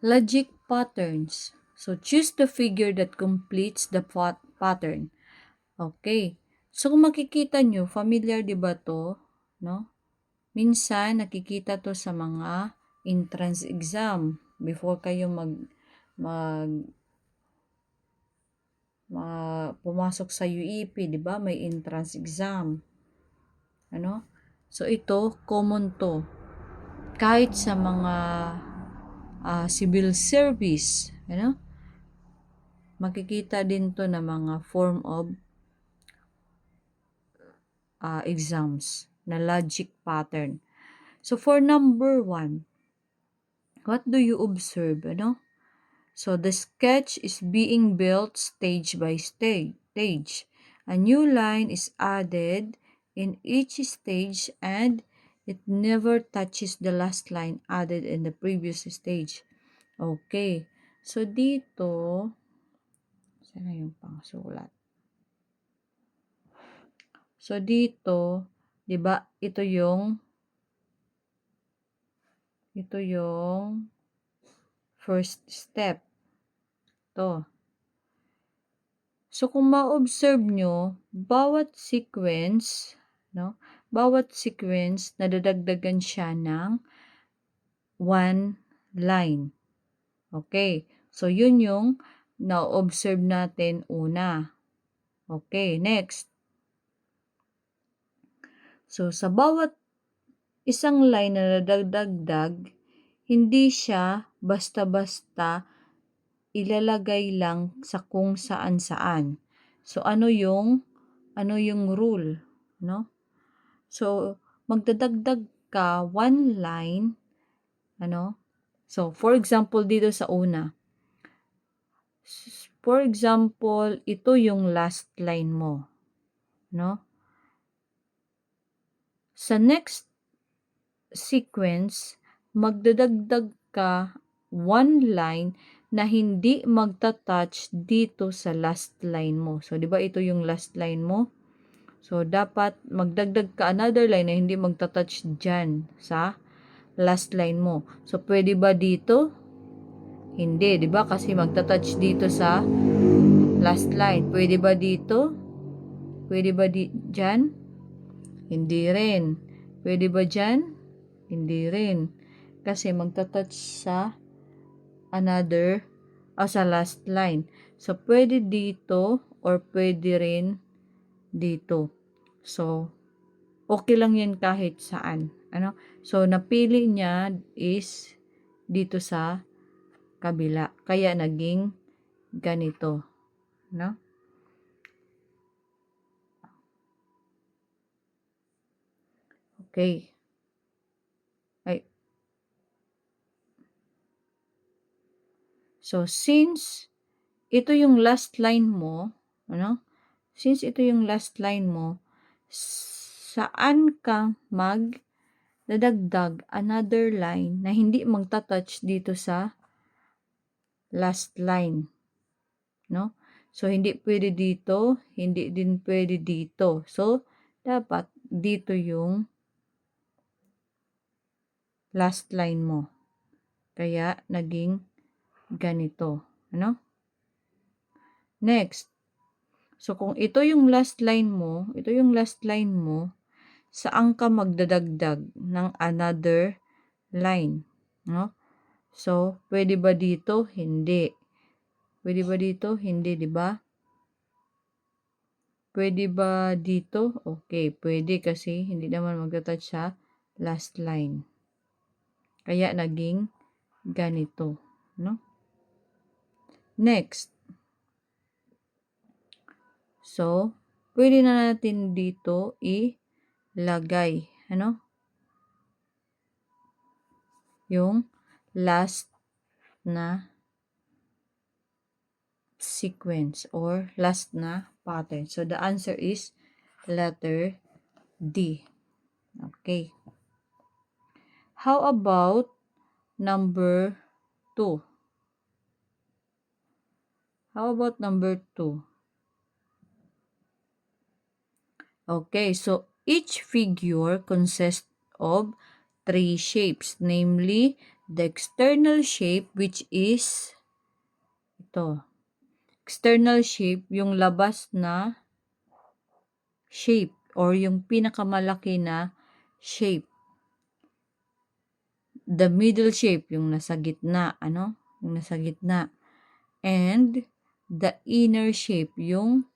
Logic patterns. So, choose the figure that completes the pattern. Okay. So, kung makikita nyo, familiar di ba to? No? Minsan, nakikita to sa mga entrance exam. Before kayo mag pumasok sa UEP, di ba? May entrance exam. Ano? So, ito, common to. Kahit sa mga civil service, ano? Makikita din to na mga form of exams na logic pattern. So, for number 1, what do you observe, ano? So, the sketch is being built stage by stage. A new line is added in each stage and it never touches the last line added in the previous stage. Okay. So, dito, saan na yung pangsulat? So, dito, di ba, ito yung first step. To. So, kung ma-observe nyo, bawat sequence, nadadagdagan siya ng one line. Okay. So, yun yung na-observe natin una. Okay, next. So, sa bawat isang line na nadadagdag, hindi siya basta-basta ilalagay lang sa kung saan-saan. So, ano yung rule, no? So, magdadagdag ka one line, ano? So, for example, dito sa una. For example, ito yung last line mo, no? Sa next sequence, magdadagdag ka one line na hindi magta-touch dito sa last line mo. So, di ba ito yung last line mo? So, dapat magdagdag ka another line na hindi magta-touch dyan sa last line mo. So, pwede ba dito? Hindi, di ba? Kasi magta-touch dito sa last line. Pwede ba dito? Pwede ba dyan? Hindi rin. Pwede ba dyan? Hindi rin. Kasi magta-touch sa sa last line. So, pwede dito or pwede rin dito. So, okay lang yan kahit saan. Ano? So, napili niya is dito sa kabila. Kaya naging ganito. No? Okay. Ay. So, since ito yung last line mo, ano? Since ito yung last line mo, saan ka dadagdag another line na hindi magta-touch dito sa last line, no? So, hindi pwede dito, hindi din pwede dito. So, dapat dito yung last line mo. Kaya, naging ganito, ano? Next. So, kung ito yung last line mo, saan ka magdadagdag ng another line, no? So, pwede ba dito? Hindi. Pwede ba dito? Hindi, di ba? Pwede ba dito? Okay, pwede kasi hindi naman magta-touch sa last line. Kaya naging ganito, no? Next. So, pwede na natin dito ilagay, ano? Yung last na sequence or last na pattern. So, the answer is letter D. Okay. How about number 2? How about number 2? Okay, so each figure consists of 3 shapes, namely the external shape which is ito. External shape, yung labas na shape or yung pinakamalaki na shape. The middle shape, yung nasa gitna, Yung nasa gitna. And the inner shape, yung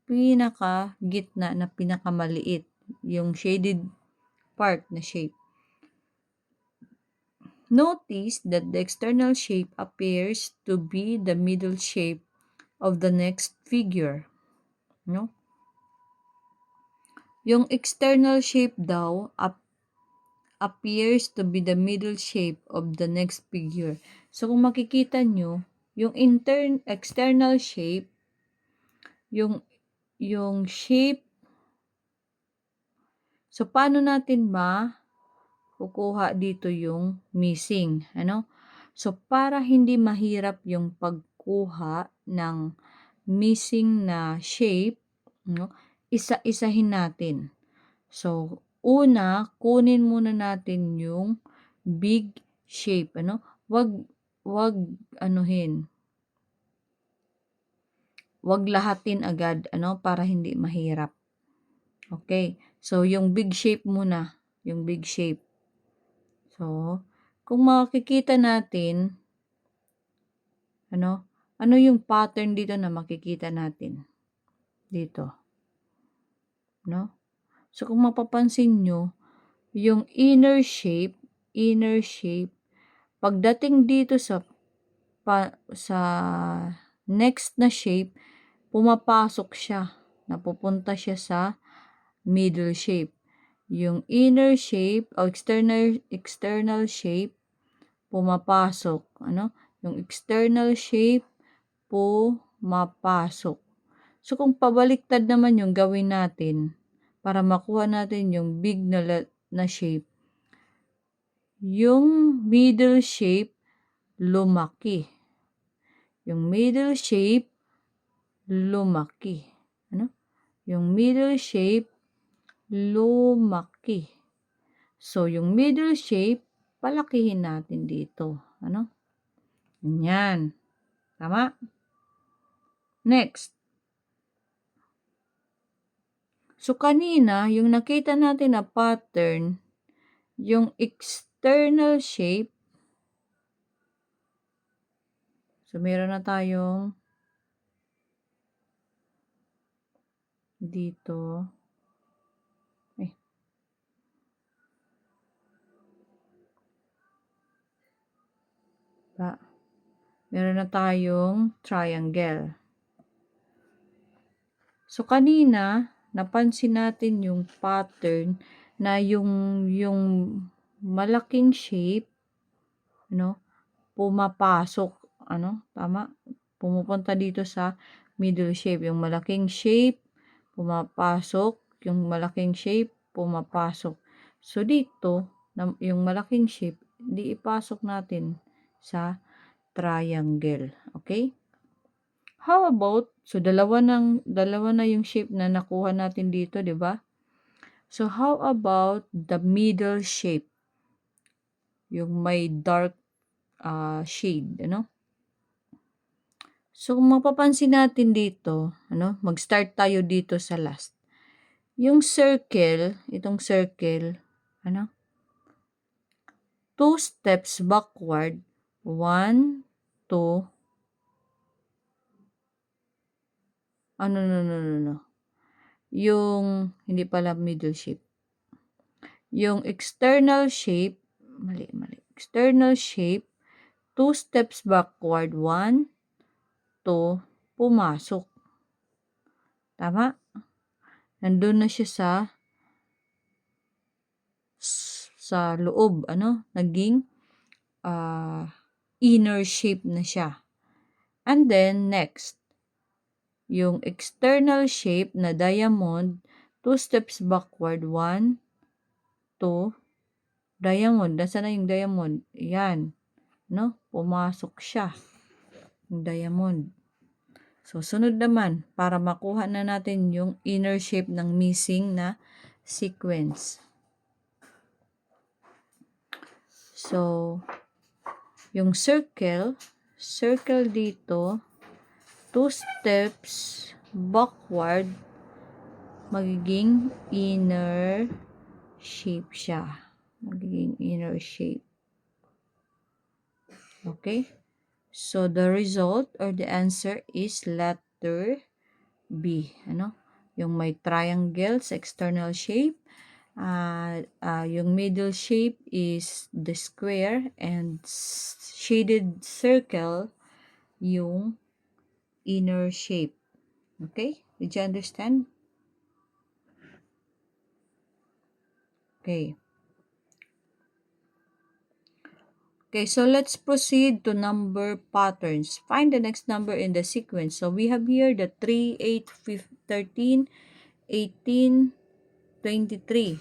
pinaka gitna na pinakamaliit, yung shaded part na shape. Notice that the external shape appears to be the middle shape of the next figure. No? Yung external shape daw appears to be the middle shape of the next figure. So kung makikita nyo, yung external shape, yung shape, so paano natin kukuha dito yung missing, So para hindi mahirap yung pagkuha ng missing na shape, isa-isahin natin. So una, kunin muna natin yung big shape, Wag anuhin. Wag lahatin agad, para hindi mahirap. Okay. So yung big shape muna, yung big shape. So, kung makikita natin, ano yung pattern dito na makikita natin? Dito. So, kung mapapansin nyo, yung inner shape, pagdating dito sa next na shape, pumapasok siya. Napupunta siya sa middle shape. Yung inner shape o external shape, pumapasok. Yung external shape, pumapasok. So, kung pabaliktad naman yung gawin natin, para makuha natin yung big na shape, yung middle shape, lumaki. Yung middle shape, lumaki. Yung middle shape, lumaki. So, yung middle shape, palakihin natin dito. Yan. Tama? Next. So, kanina, yung nakita natin na pattern, yung external shape, so, meron na tayong dito. Meron na tayong triangle. So, kanina, napansin natin yung pattern na yung malaking shape, pumapasok, tama? Pumupunta dito sa middle shape. Yung malaking shape, pumapasok. Yung malaking shape, pumapasok. So, dito, yung malaking shape, di ipasok natin sa triangle. Okay? How about, so dalawa na yung shape na nakuha natin dito, di ba? So, how about the middle shape? Yung may dark shade, So, kung mapapansin natin dito, mag-start tayo dito sa last. Yung circle, itong circle, 2 steps backward, 1, 2, no. Yung, hindi pala middle shape. Yung external shape, mali. External shape, 2 steps backward, 1, 2, pumasok. Tama? Nandun na siya sa loob, naging inner shape na siya. And then, next, yung external shape na diamond, 2 steps backward, 1, 2, diamond. Nasaan na yung diamond? Yan. Pumasok siya. Yung diamond. So, sunod naman, para makuha na natin yung inner shape ng missing na sequence. So, Yung circle dito, 2 steps backward, magiging inner shape siya. Magiging inner shape. Okay? So, the result or the answer is letter B. Ano? Yung may triangle sa external shape. Yung middle shape is the square and shaded circle yung inner shape. Okay? Did you understand? Okay. Okay, so let's proceed to number patterns. Find the next number in the sequence. So we have here the 3, 8, 13, 18, 23.